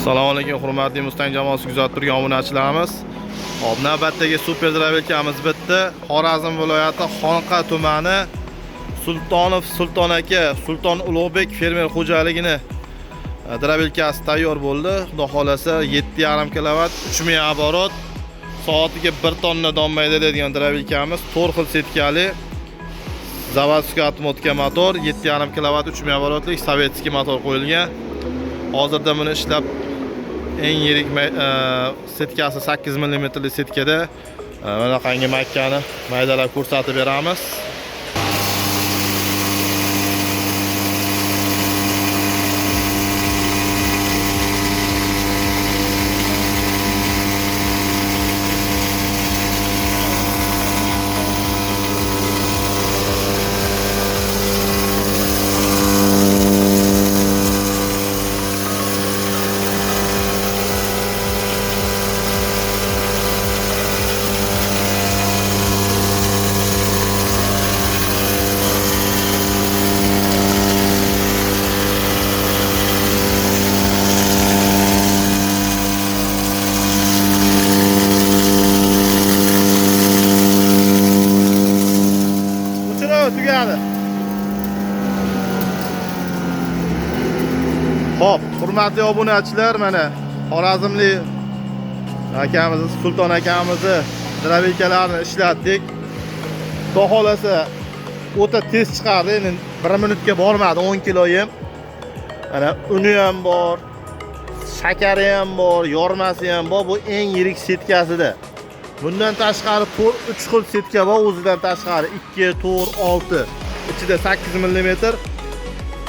Assalomu alaykum hurmatli Mustang jamoasi kuzatib turgan obunachilarimiz. Hop, navbatdagi super drabilkamiz bitdi. Xorazm viloyati Xonqa tumani Sultonov Sulton aka, Sulton Ulug'bek fermer xo'jaligini drabilkasi tayyor bo'ldi. Xudo xolasa 7,5 kW 3000 оборот, soatiga 1 tonna don maydaladigan drabilkamiz, 4 xil setkali zavodskiy atmotka motor, 7,5 kW 3000 оборотlik sovetskiy motor qo'yilgan. Hozirda buni ishlab eng yirik setkasi 8 mm setkada mana qangi makkani maydalab ko'rsatib beramiz. Tugadi. Hop, hurmatli obunachilar, mana Xorazmlik akamiz, Sulton akamizni drabilkalarini ishlatdik. Xudo xolasa o'ta tez chiqardi. Endi 1 minutga bormadi, 10 kiloyim. Mana uni ham bor, shakari ham bor, yormasi ham bor. Bu eng yirik setkasida. Bundan tashqari 3 xil setka bor, o'zidan tashqari 2, 4, 6, ichida 8 mm,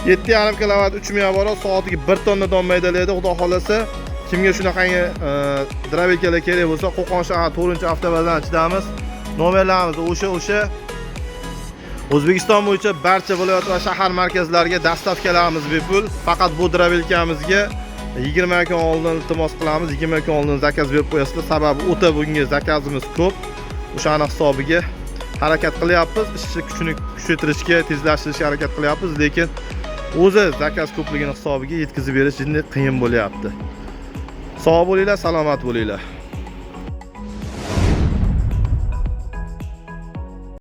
7,5 kW 3000 оборот, soatiga 1 tonna don maydalaydi. Xudo xolasa, kimga shunaqangi drabilkalar kerak bo'lsa, Qo'qon shahar 4-avtobazadan nomerlarimiz o'sha O'zbekiston bo'yicha barcha viloyat va shahar markazlariga dastavkalarimiz bepul. Faqat bu drabilkamizga 20 kun oldin iltimos qilamiz, 20 kun oldin zakaz berib qo'yasizlar. Sababi o'ta bunga zakazimiz ko'p. O'shaning hisobiga harakat qilyapmiz. Ishchi kuchini kuchaytirishga, tezlashtirishga harakat qilyapmiz, lekin o'zi zakaz ko'pligining hisobiga yetkazib berish juda qiyin bo'lyapti. Sog' bo'linglar, salomat bo'linglar.